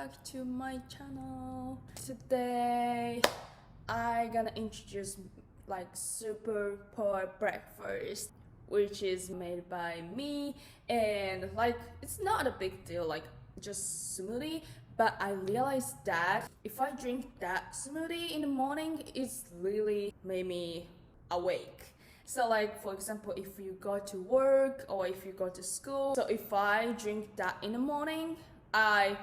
back to my channel. Today I gonna introduce like super poor breakfast, which is made by me, and like it's not a big deal, like just smoothie, but I realized that if I drink that smoothie in the morning, it's really made me awake. So like for example, if you go to work or if you go to school, so if I drink that in the morning, I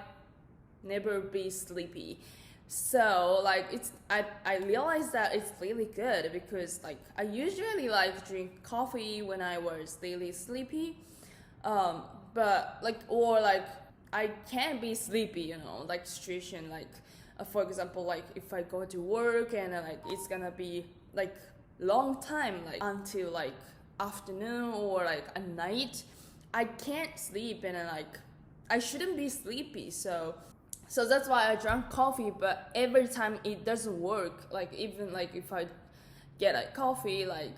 never be sleepy. So like I realized that it's really good because like I usually like drink coffee when I was really sleepy, but like or like I can't be sleepy, you know, like situation like for example, like if I go to work and like it's gonna be like long time, like until like afternoon or like at night, I can't sleep and like I shouldn't be sleepy. So that's why I drank coffee, but every time it doesn't work. Like even like if I get a coffee, like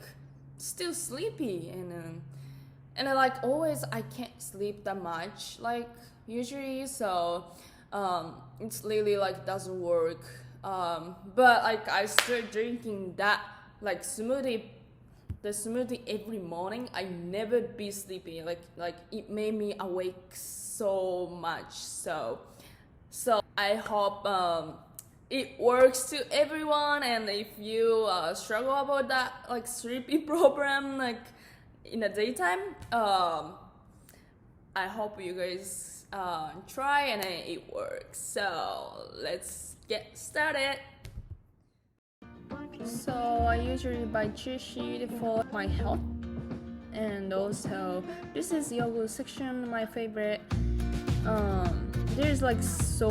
still sleepy, and I like always I can't sleep that much like usually. So it's really like doesn't work. But like I start drinking that like the smoothie every morning. I never be sleepy. Like it made me awake so much. So I hope it works to everyone, and if you struggle about that like sleepy problem like in the daytime, I hope you guys try and it works. So let's get started. So I usually buy cheat sheet for my health, and also this is yogurt section, my favorite. There's like so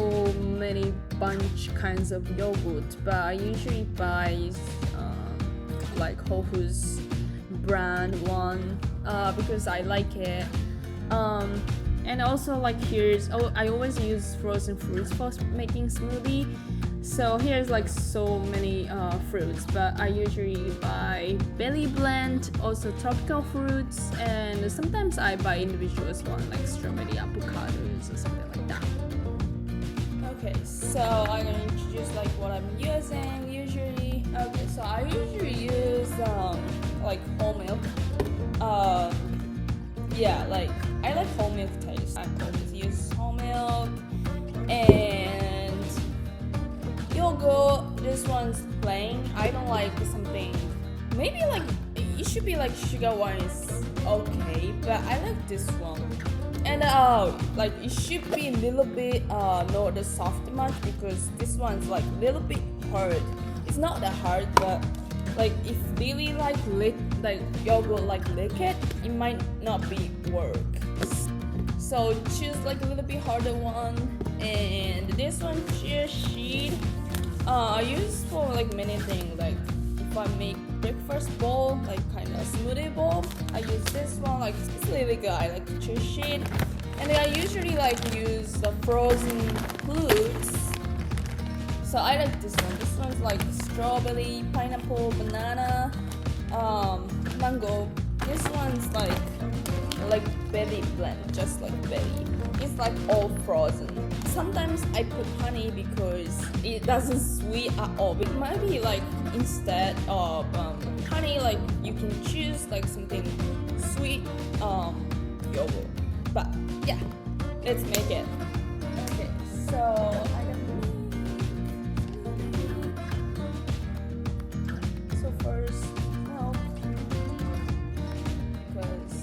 many bunch kinds of yogurt, but I usually buy like Whole Foods brand one because I like it. And also like I always use frozen fruits for making smoothie. So here's like so many fruits, but I usually buy belly blend, also tropical fruits, and sometimes I buy individuals one like strawberry, avocados, or something like that. Okay, so I'm gonna introduce like what I'm using usually. Okay, so I usually use like whole milk. Yeah, like I like whole milk taste. I always use whole milk and yogurt. This one's plain. I don't like something. Maybe like it should be like sugar one is okay, but I like this one. And like it should be a little bit not the soft much, because this one's like a little bit hard. It's not that hard, but like if really like yogurt like liquid, it might not be work. So choose like a little bit harder one. And this one chia sheet I use for like many things. Like if I make breakfast bowl, like kind of smoothie bowl, I use this one. Like it's really good. I like chia sheet. And then I usually like use the frozen fruits. So I like this one. This one's like strawberry, pineapple, banana, mango. This one's like berry blend, just like berry. It's like all frozen. Sometimes I put honey because it doesn't sweet at all. It might be like instead of honey, like you can choose like something sweet yogurt. But yeah, let's make it. Okay, so I got first milk, because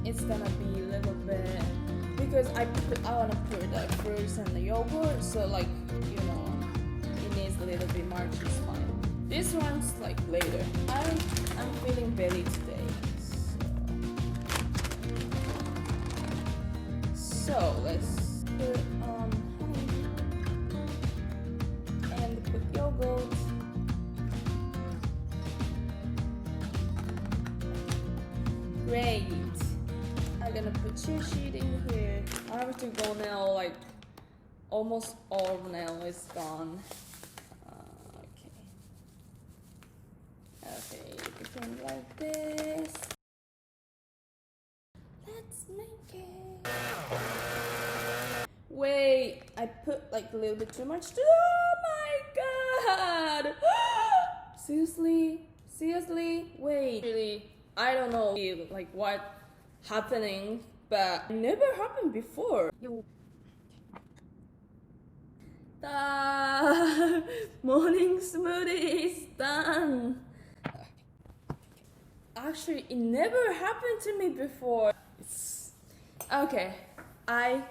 it's gonna be a little bit, because I want to put the fruits and the yogurt, so like you know it needs a little bit more. Is fine. This one's like later. I'm feeling belly today, so let's put honey and put yogurt. Great. I'm gonna put chia sheet in here. I have to go now, like almost all now is gone. Okay, begin like this. Let's make it. Wait, I put like a little bit too much. Oh my god! Seriously? Wait. Really, I don't know like what happening, but it never happened before. The morning smoothie is done. Actually, it never happened to me before. Okay, I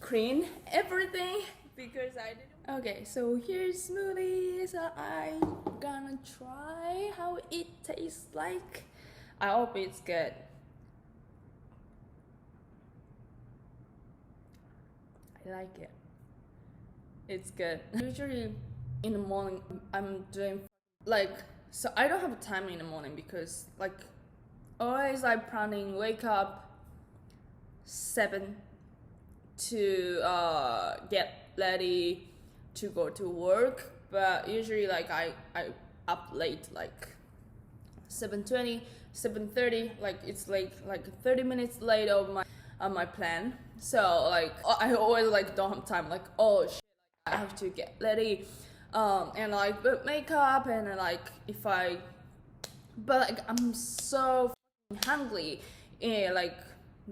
clean everything because I didn't. Okay, so here's smoothie. So I'm gonna try how it tastes like. I hope it's good. I like it. It's good. Usually in the morning I'm doing like, so I don't have time in the morning because like always I'm planning wake up 7 to get ready to go to work, but usually like I up late like 7:20, 7:30, like it's like 30 minutes late of my plan. So like I always like don't have time, like oh shit, I have to get ready and like put makeup and then, like if I, but like I'm so hungry like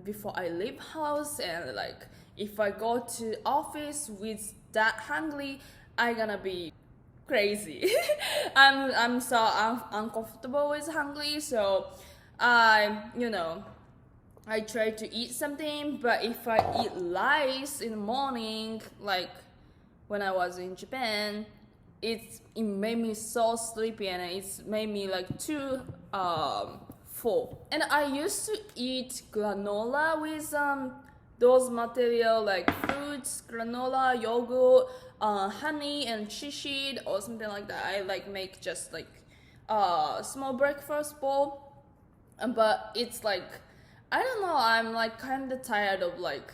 before I leave house, and like if I go to office with that hungry, I gonna be crazy. I'm so uncomfortable with hungry, so I I try to eat something, but if I eat rice in the morning, like when I was in Japan, it made me so sleepy and it's made me like too full. And I used to eat granola with those material like fruits, granola, yogurt, honey and cheese or something like that. I like make just like small breakfast bowl, but it's like I don't know. I'm like kind of tired of like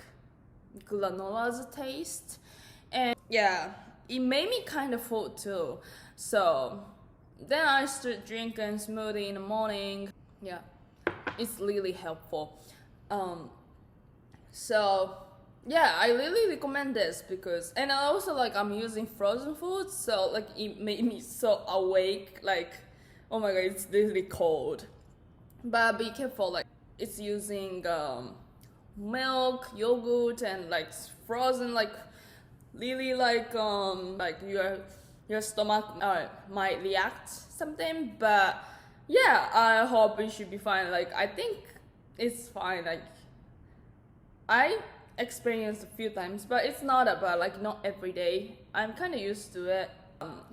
granola's taste, and yeah, it made me kind of full too. So then I start drinking smoothie in the morning. Yeah, it's really helpful. So yeah, I really recommend this because, and also like I'm using frozen foods, so like it made me so awake. Like, oh my god, it's really cold. But be careful, like it's using milk, yogurt, and like frozen, like really like your stomach might react something. But yeah, I hope it should be fine. Like I think it's fine. Like I experienced a few times, but it's not about like not every day. I'm kind of used to it.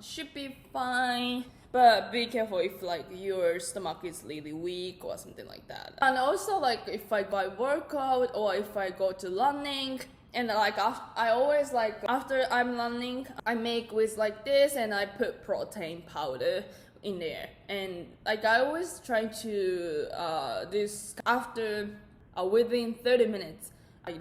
Should be fine, but be careful if like your stomach is really weak or something like that. And also like if I go workout or if I go to running, and like I always like after I'm running, I make with like this and I put protein powder in there, and like I always try to this after within 30 minutes,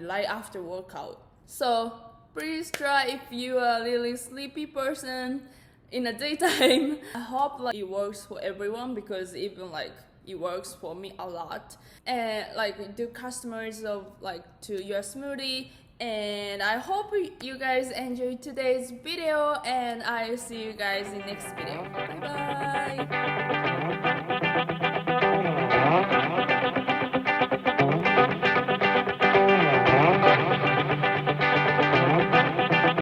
right after workout. So please try if you are a really sleepy person in the daytime. I hope like it works for everyone because even like it works for me a lot. And like do customers of like to your smoothie. And I hope you guys enjoyed today's video, and I'll see you guys in next video. Bye bye.